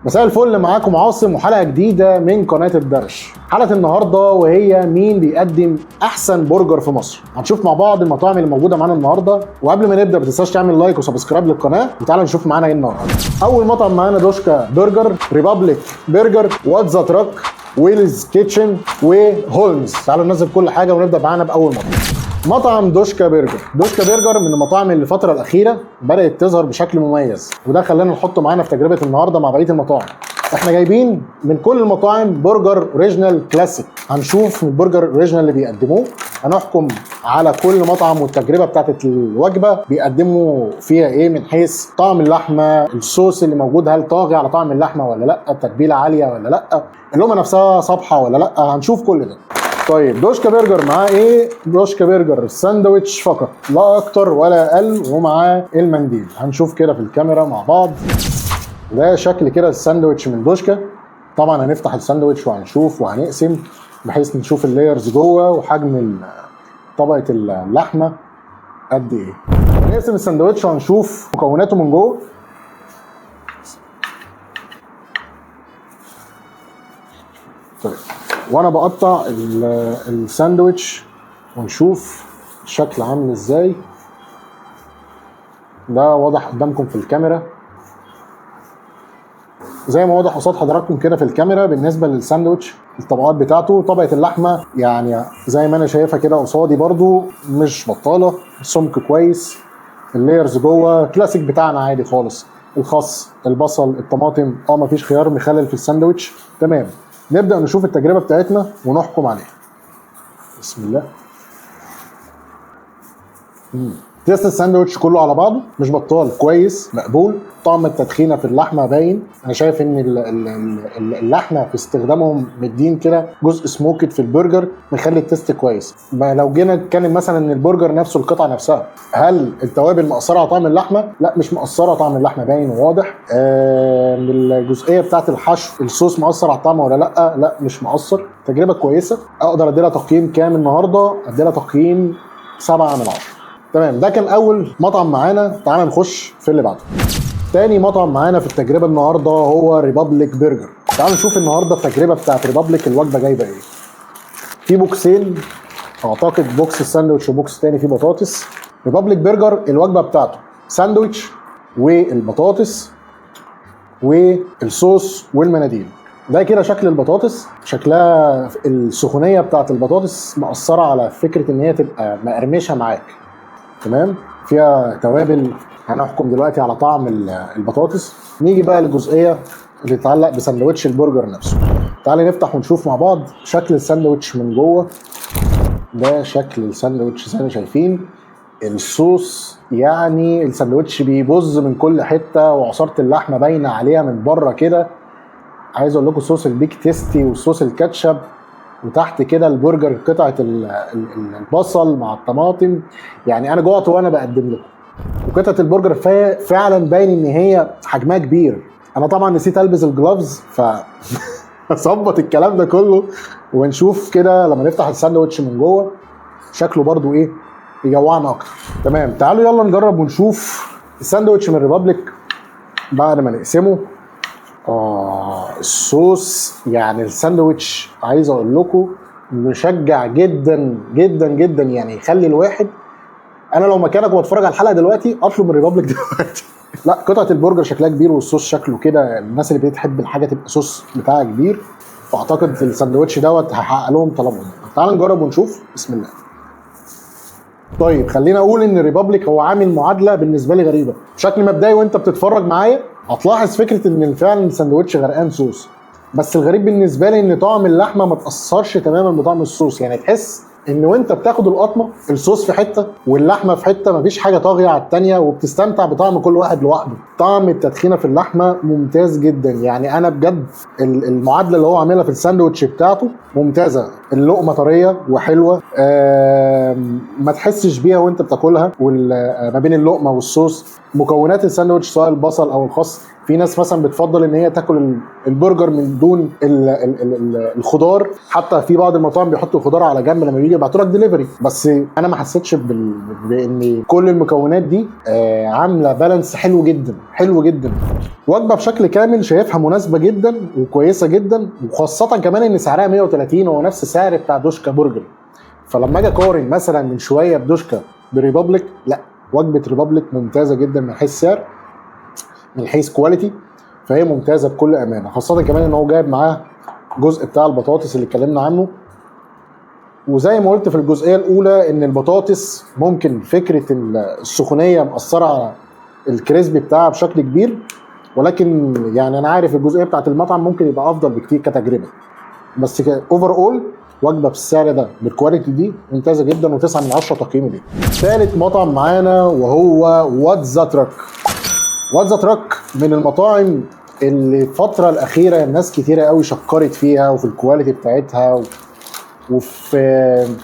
مساء الفل، معاكم عاصم وحلقه جديده من قناه الدرش. حلقه النهارده وهي مين بيقدم احسن برجر في مصر. هنشوف مع بعض المطاعم اللي موجوده معانا النهارده، وقبل ما نبدا ما تنساش تعمل لايك وسبسكرايب للقناه، وتعالى نشوف معانا ايه النهارده. اول مطعم معانا دوشكا برجر، ريبابليك برجر، وات ذا تراك، ويلز كيتشن، وهولمز. تعالوا ننزل كل حاجه ونبدا معانا باول مطعم دوشكا برجر. دوشكا برجر من المطاعم اللي الفتره الاخيره بدات تظهر بشكل مميز، وده خلانا نحطه معانا في تجربه النهارده مع بقيه المطاعم. احنا جايبين من كل المطاعم برجر اوريجينال كلاسيك. هنشوف من البرجر اوريجينال اللي بيقدموه، هنحكم على كل مطعم والتجربه بتاعت الوجبه بيقدموا فيها ايه من حيث طعم اللحمه، الصوص اللي موجود هل طاغي على طعم اللحمه ولا لا، التتبيله عاليه ولا لا، اللقمه نفسها صبحه ولا لا. هنشوف كل ده. طيب دوشكا برجر معاه ايه؟ دوشكا برجر الساندوتش فقط لا اكتر ولا اقل، ومعاه المنديل. هنشوف كده في الكاميرا مع بعض. ده شكل كده الساندوتش من دوشكا. طبعا هنفتح الساندوتش وهنشوف وهنقسم بحيث نشوف اللايرز جوه وحجم طبقه اللحمه قد ايه. هنقسم الساندوتش وهنشوف مكوناته من جوه. طيب وانا بقطع الساندوتش ونشوف الشكل عامل ازاي. ده واضح قدامكم في الكاميرا زي ما واضح قصاد حضراتكم كده في الكاميرا. بالنسبه للساندوتش الطبقات بتاعته، طبقه اللحمه يعني زي ما انا شايفها كده قصادي برضو مش بطاله، سمك كويس. اللايرز جوه كلاسيك بتاعنا عادي خالص، الخس، البصل، الطماطم، مفيش خيار مخلل في الساندوتش. تمام، نبدأ نشوف التجربة بتاعتنا ونحكم عليها. بسم الله. تيست الساندوتش كله على بعضه مش بطال، كويس مقبول. طعم التدخينه في اللحمه باين. انا شايف ان اللحمه في استخدامهم مدين كده جزء سموكت في البرجر مخلي التيست كويس. لو جينا نتكلم مثلا ان البرجر نفسه القطعه نفسها، هل التوابل مأثره على طعم اللحمه؟ لا مش مأثره، طعم اللحمه باين وواضح. الجزئيه بتاعت الحشو، الصوص مأثر على الطعم ولا لا؟ لا مش مأثر. تجربه كويسه. اقدر اديلها تقييم كام النهارده؟ اديلها تقييم 7 من 10. تمام، ده كان اول مطعم معانا. تعالى نخش في اللي بعده. تاني مطعم معانا في التجربه النهارده هو ريبابليك برجر. تعالوا نشوف النهارده التجربه بتاعت ريبابليك الوجبه جايبه ايه. في بوكسين، اعتقد بوكس الساندوتش وبوكس تاني فيه بطاطس. ريبابليك برجر الوجبه بتاعته ساندوتش والبطاطس والصوص والمناديل. ده كده شكل البطاطس. شكلها السخونيه بتاعت البطاطس مأثره على فكره ان هي تبقى مقرمشه معاك. تمام، فيها توابل. هنحكم دلوقتي على طعم البطاطس. نيجي بقى للجزئيه اللي تتعلق بساندوتش البرجر نفسه. تعالى نفتح ونشوف مع بعض شكل الساندوتش من جوه. ده شكل الساندوتش زي ما شايفين. الصوص يعني الساندوتش بيبظ من كل حته، وعصاره اللحمه باينه عليها من بره كده. عايز اقول لكم صوص البيك تيستي وصوص الكاتشب، وتحت كده البرجر قطعه البصل مع الطماطم. يعني انا جوعت وانا بقدم لكم. وقطعه البرجر فعلا باين ان هي حجمها كبير. انا طبعا نسيت البس الجلافز اظبط الكلام ده كله ونشوف كده لما نفتح الساندوتش من جوه شكله برضو ايه يجوعنا اكتر. تمام، تعالوا يلا نجرب ونشوف الساندوتش من ريبابليك بعد ما نقسمه. الصوص يعني الساندوتش عايز اقول لكم مشجع جدا جدا جدا. يعني يخلي الواحد، انا لو مكانك وبتفرج على الحلقه دلوقتي اطلب من ريبابليك دلوقتي. لا قطعه البرجر شكلها كبير، والصوص شكله كده. الناس اللي بتحب الحاجه تبقى صوص بتاعها كبير، فاعتقد الساندوتش دوت هحقق لهم طلبهم. تعالوا نجرب ونشوف. بسم الله. طيب خلينا اقول ان ريبابليك هو عامل معادله بالنسبه لي غريبه. بشكل مبدئي وانت بتتفرج معايا هتلاحظ فكره ان فعلا الساندوتش غرقان صوص، بس الغريب بالنسبه لي ان طعم اللحمه ما تاثرش تماما بطعم الصوص. يعني تحس ان وانت بتاخد القطمه الصوص في حته واللحمه في حته، مفيش حاجه طاغيه على الثانيه، وبتستمتع بطعم كل واحد لوحده. طعم التدخينه في اللحمه ممتاز جدا. يعني انا بجد المعادله اللي هو عاملها في الساندوتش بتاعته ممتازه. اللقمه طريه وحلوه، ما تحسش بيها وانت بتاكلها. ما بين اللقمه والصوص، مكونات الساندوتش سواء البصل او الخس في ناس مثلا بتفضل ان هي تاكل البرجر من دون الخضار، حتى في بعض المطاعم بيحطوا الخضار على جنب لما بيجي يبعتوا لك دليفري. بس انا ما حسيتش بان كل المكونات دي عامله بالانس حلو جدا حلو جدا. وجبه بشكل كامل شايفها مناسبه جدا وكويسه جدا، وخاصه كمان ان سعرها 130 هو نفس السعر بتاع دوشكا برجر. فلما اجي اقارن مثلا من شويه بدوشكا بريبابليك، لا وجبه ريبابليك ممتازه جدا من حيث سعر، من حيث كواليتي فهي ممتازه بكل امانه، خاصه كمان ان هو جايب معاه جزء بتاع البطاطس اللي اتكلمنا عنه. وزي ما قلت في الجزئيه الاولى ان البطاطس ممكن فكره السخونيه مأثره على الكريسبي بتاعها بشكل كبير، ولكن يعني انا عارف الجزئيه بتاعت المطعم ممكن يبقى افضل بكتير كتجربه. بس اوفر اول وجبه بالسعر ده بالكواليتي دي ممتازه جدا، و9 من 10 تقييمي ليه. ثالث مطعم معانا وهو وات ذا تراك. وات ذا تراك من المطاعم اللي الفتره الاخيره الناس كتيره قوي شكرت فيها وفي الكواليتي بتاعتها وفي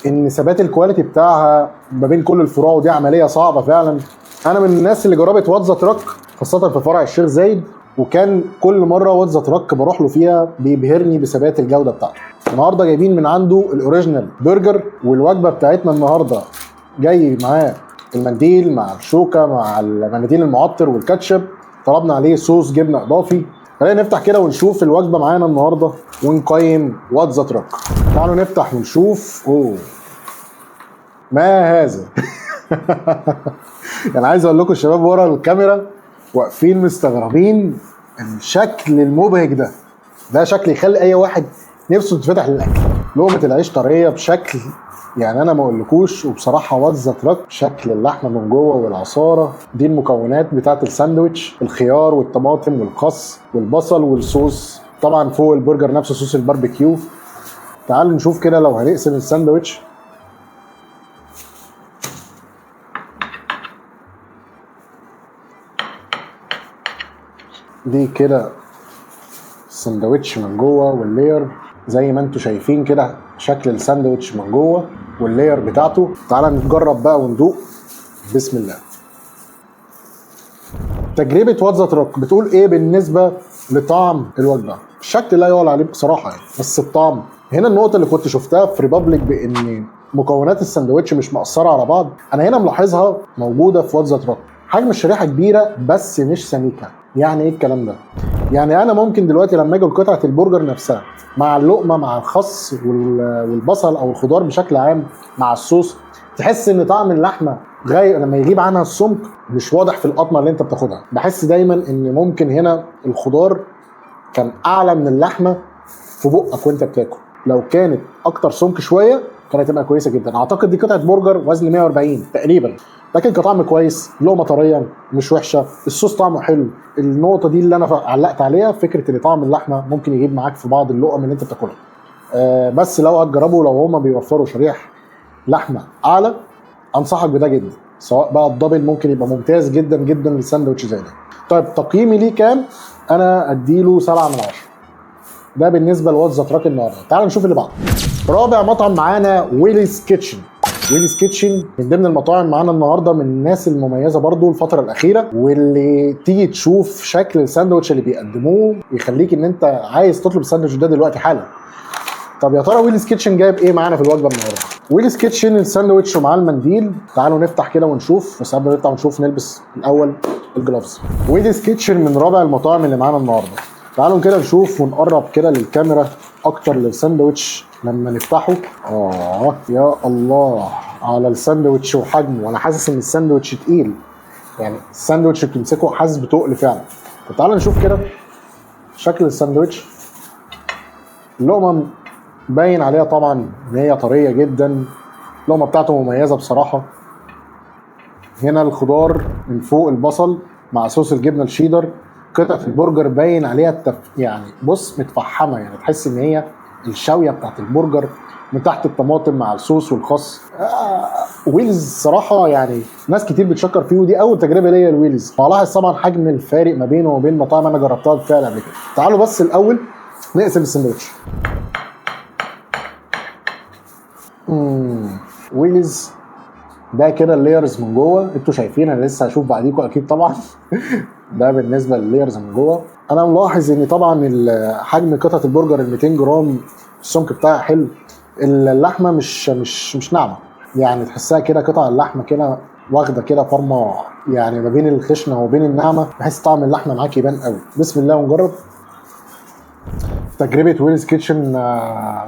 ان ثبات الكواليتي بتاعها ما بين كل الفروع، ودي عمليه صعبه فعلا. انا من الناس اللي جربت وات ذا تراك خاصه في فرع الشيخ زايد، وكان كل مره وات ذا تراك بروح له فيها بيبهرني بثبات الجوده بتاعته. النهارده جايبين من عنده الاوريجينال برجر، والوجبه بتاعتنا النهارده جاي معاه المنديل مع الشوكه مع المناديل المعطر والكاتشب، طلبنا عليه صوص جبنه اضافي. خلينا نفتح كده ونشوف الوجبه معانا النهارده ونقيم وات ذا تراك. تعالوا نفتح ونشوف. ما هذا يعني عايز اقول لكم الشباب ورا الكاميرا واقفين مستغربين الشكل المبهج ده. ده شكل يخلي اي واحد نفسه تتفتح للاكل. لقمه العيش طريه بشكل يعني انا ما اقولكوش. وبصراحه وات ذا تراك شكل اللحمه من جوه والعصاره دي المكونات بتاعه الساندوتش، الخيار والطماطم والخس والبصل والصوص، طبعا فوق البرجر نفسه صوص الباربيكيو. تعالوا نشوف كده لو هنقسم الساندوتش. دي كده الساندوتش من جوه واللير زي ما انتم شايفين كده شكل الساندوتش من جوه واللير بتاعته. تعالى نجرب بقى وندوق. بسم الله. تجربه وات ذا تراك بتقول ايه بالنسبه لطعم الوجبه؟ الشكل لا يعلى عليه بصراحه يعني، بس الطعم هنا النقطه اللي كنت شفتها في ريبابليك بان مكونات الساندوتش مش مقصره على بعض، انا هنا ملاحظها موجوده في وات ذا تراك. حجم الشريحه كبيره بس مش سميكه. يعني ايه الكلام ده؟ يعني انا ممكن دلوقتي لما اجي قطعه البرجر نفسها مع اللقمه مع الخس والبصل او الخضار بشكل عام مع الصوص، تحس ان طعم اللحمه لما يغيب عنها السمك مش واضح في القطمه اللي انت بتاخدها. بحس دايما ان ممكن هنا الخضار كان اعلى من اللحمه في بقك وانت بتاكل. لو كانت اكتر سمك شويه كانت هتبقى كويسه جدا. اعتقد دي قطعه برجر وزن 140 تقريبا، لكن كطعم كويس، لقمه طريه مش وحشه، الصوص طعمه حلو. النقطه دي اللي انا علقت عليها، فكره ان طعم اللحمه ممكن يجيب معاك في بعض اللقم اللي انت بتاكلها. بس لو هتجربوا لو هما بيوفروا شريح لحمه اعلى انصحك بده جدا، سواء بقى الدبل ممكن يبقى ممتاز جدا جدا للساندوتش زي ده. طيب تقييمي ليه كام؟ انا اديله 7 من 10. ده بالنسبه لوات ذا تراك النهارده. تعالوا نشوف اللي بعده. رابع مطعم معانا ويليز كيتشن. ويليز كيتشن من ضمن المطاعم معانا النهارده، من الناس المميزه برضو الفتره الاخيره، واللي تيجي تشوف شكل الساندوتش اللي بيقدموه يخليك ان انت عايز تطلب الساندوتش ده دلوقتي حالا. طب يا ترى ويليز كيتشن جايب ايه معانا في الوجبه النهارده؟ ويليز كيتشن الساندوتش ومعاه المنديل. تعالوا نفتح كده ونشوف، بس قبل ما نفتح ونشوف نلبس الاول الجلافز. ويليز كيتشن من رابع المطاعم اللي معانا النهارده. تعالوا كده نشوف ونقرب كده للكاميرا اكتر للساندوتش لما نفتحه. يا الله على الساندوتش وحجمه. وانا حاسس ان الساندوتش تقيل، يعني الساندوتش بتمسكه حاسس بتقل فعلا. طب تعالوا نشوف كده شكل الساندوتش. اللقمه باين عليها طبعا ان هي طريه جدا، اللقمه بتاعته مميزه بصراحه. هنا الخضار من فوق البصل مع صوص الجبنه الشيدر. قطعه البرجر باين عليها يعني بص متفحمه، يعني تحس ان هي الشاويه بتاعت البرجر من تحت الطماطم مع الصوص والخس. ويلز صراحه يعني ناس كتير بتشكر فيه، ودي اول تجربه ليا لويلز. فلاحظ طبعا حجم الفارق ما بينه وبين مطاعم انا جربتها بالفعل قبل كده. تعالوا بس الاول نقسم السندوتش. ويلز ده كده اللايرز من جوه انتوا شايفين، انا لسه هشوف بعديكم اكيد طبعا. ده بالنسبه لللايرز من جوه. انا ملاحظ ان طبعا حجم قطعه البرجر ال 200 جرام السمك بتاعها حلو. اللحمه مش ناعمه، يعني تحسها كده قطع اللحمه كده واخده كده فرمه، يعني ما بين الخشنه وبين الناعمه، بحيث طعم اللحمه معاك يبان قوي. بسم الله ونجرب. تجربه ويلز كيتشن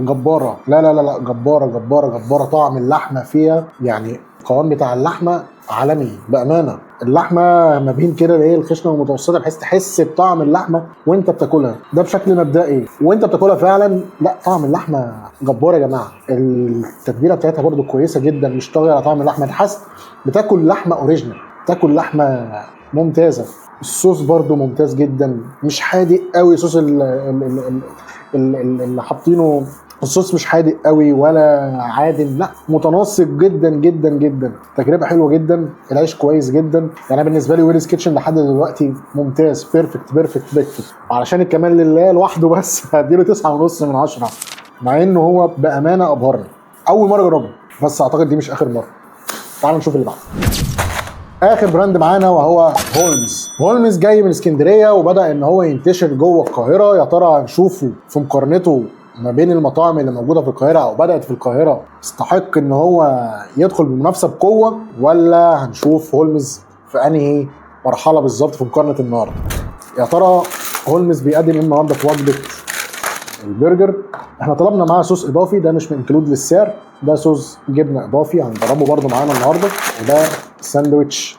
جباره، لا لا لا لا، جباره جباره جباره. طعم اللحمه فيها يعني القوام بتاع اللحمه عالمي بامانه. اللحمه ما بين كده اللي هي الخشنه والمتوسطه، بحيث تحس بطعم اللحمه وانت بتاكلها، ده بشكل مبدئي. وانت بتاكلها فعلا لا، طعم اللحمه جبار يا جماعه. التتبيله بتاعتها برده كويسه جدا، مش طاغيه على طعم اللحمه، تحس بتاكل لحمه اوريجينال، تاكل لحمه ممتازه. الصوص برده ممتاز جدا، مش حادق قوي. صوص اللي حاطينه، الصوص مش حادق قوي ولا عادل، لا متناسق جدا جدا جدا. تجربه حلوه جدا. العيش كويس جدا. يعني بالنسبه لي ويلز كيتشن لحد دلوقتي ممتاز، بيرفكت بيرفكت بيرفكت. وعلشان الكمال لله لوحده بس هديله 9.5 من 10، مع انه هو بامانه ابهرني. اول مره اجربه، بس اعتقد دي مش اخر مره. تعالوا نشوف اللي بعده. اخر براند معانا وهو هولمز. هولمز جاي من اسكندريه وبدا ان هو ينتشر جوه القاهره. يا ترى هنشوفه في مقارنته ما بين المطاعم اللي موجوده في القاهره او بدات في القاهره يستحق ان هو يدخل بمنافسه بقوه، ولا هنشوف هولمز في انهي مرحله بالظبط في مقارنه النهارده؟ يا ترى هولمز بيقدم ايه النهارده في وجبه البرجر؟ احنا طلبنا معاه صوص اضافي، ده مش انكلود للسعر، ده صوص جبنه اضافي هنجربه برده معانا النهارده. وده ساندويتش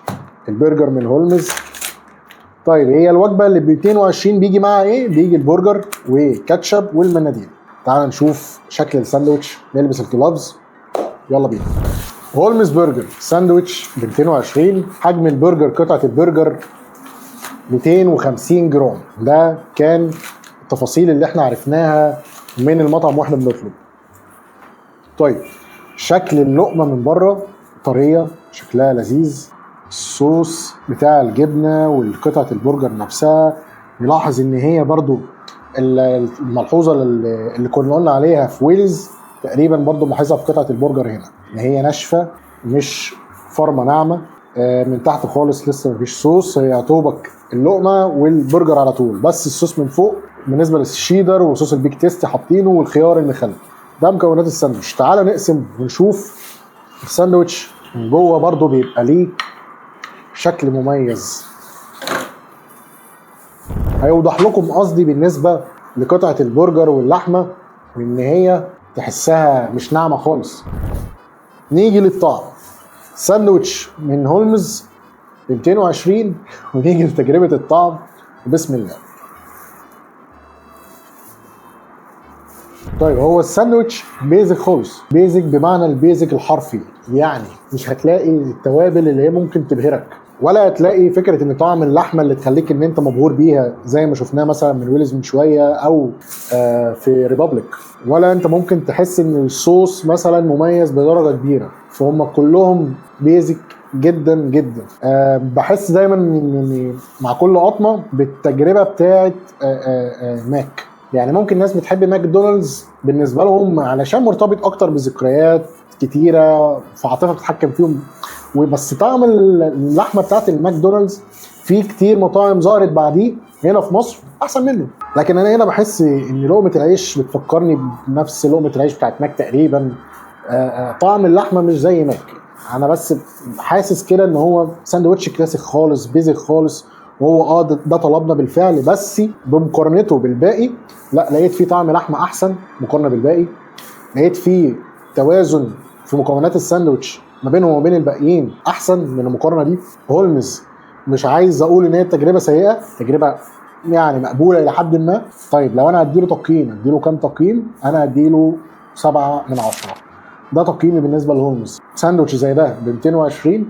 البرجر من هولمز. طيب هي الوجبه اللي ب 220 بيجي معاها ايه؟ بيجي البرجر وكاتشب والمناديل. تعال نشوف شكل الساندويتش، نلبس الجلافز، يلا بينا. هولمز برجر ساندويتش ب 220. حجم البرجر، قطعه البرجر 250 جرام. ده كان التفاصيل اللي احنا عرفناها من المطعم واحنا بنطلب. طيب شكل اللقمه من بره طريه، شكلها لذيذ. الصوص بتاع الجبنه والقطعه البرجر نفسها، نلاحظ ان هي برضو الملحوظه اللي كنا قلنا عليها في ويلز تقريبا برضو ملاحظها في قطعه البرجر هنا، ان هي ناشفه مش فرمه ناعمه. من تحت خالص لسه مفيش صوص، هي طوبك اللقمه والبرجر على طول، بس الصوص من فوق. بالنسبه للشيدر وصوص البيك تيستي حاطينه والخيار المخلل. ده مكونات الساندوتش. تعال نقسم ونشوف الساندوتش من جوه. برضو بيبقى ليه شكل مميز، هيوضح لكم قصدي بالنسبه لقطعه البرجر واللحمه، وان هي تحسها مش ناعمه خالص. نيجي للطعم. ساندوتش من هولمز ب 220، ونيجي لتجربه الطعم. بسم الله. طيب هو الساندوتش بيزك خالص، بيزك بمعنى البيزك الحرفي، يعني مش هتلاقي التوابل اللي هي ممكن تبهرك، ولا هتلاقي فكره ان طعم اللحمه اللي تخليك ان انت مبهور بيها زي ما شفناه مثلا من ويلز من شويه او في ريبابليك، ولا انت ممكن تحس ان الصوص مثلا مميز بدرجه كبيره. فهم كلهم بيزك جدا جدا. بحس دايما ان مع كل قطمه بالتجربه بتاعه ماك. يعني ممكن ناس بتحب ماكدونالدز بالنسبه لهم علشان مرتبط اكتر بذكريات كتيره، فعاطفه بتتحكم فيهم، وبس طعم اللحمه بتاعت الماكدونالدز في كتير مطاعم ظهرت بعديه هنا في مصر احسن منه. لكن انا هنا بحس ان لقمه العيش بتفكرني بنفس لقمه العيش بتاعت ماك تقريبا. طعم اللحمه مش زي ماك. انا بس حاسس كده ان هو ساندوتش كلاسيك خالص، بيزك خالص، وهو ده طلبنا بالفعل، بس بمقارنته بالباقي لا، لقيت فيه طعم لحمه احسن مقارنه بالباقي. لقيت فيه توازن في مكونات الساندوتش ما بينهم وما بين الباقيين احسن من المقارنه دي. هولمز مش عايز اقول ان هي تجربه سيئه، تجربه يعني مقبوله الى حد ما. طيب لو انا هديله تقييم، اديله كام تقييم؟ انا هديله 7 من 10. ده تقييمي بالنسبه لهولمز. ساندوتش زي ده ب 220،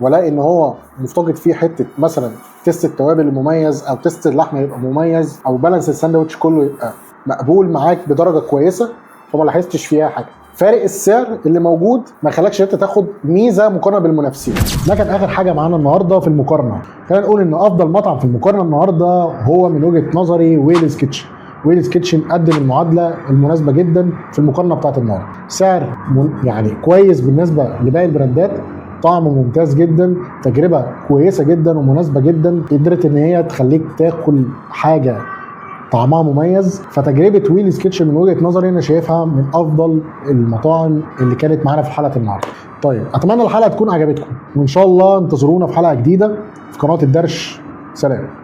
ولاقي ان هو مفتقد فيه حته مثلا تيست التوابل المميز، او تيست اللحمه يبقى مميز، او بالانس الساندوتش كله يبقى مقبول معاك بدرجه كويسه، فما لاحظتش فيها حاجه. فارق السعر اللي موجود ما خلاكش انت تاخد ميزه مقارنه بالمنافسين. ده كان اخر حاجه معانا النهارده في المقارنه. خلينا نقول ان افضل مطعم في المقارنه النهارده هو من وجهه نظري ويلز كيتشن. ويلز كيتشن قدم المعادله المناسبه جدا في المقارنه بتاعت النهارده. سعر يعني كويس بالنسبه لباقي البراندات، طعم ممتاز جدا، تجربه كويسه جدا ومناسبه جدا، قدرت ان هي تخليك تاكل حاجه طعمها مميز. فتجربه ويليز كيتشن من وجهه نظري انا شايفها من افضل المطاعم اللي كانت معانا في حلقه النهارده. طيب اتمنى الحلقه تكون عجبتكم، وان شاء الله انتظرونا في حلقه جديده في قناه الدرش. سلام.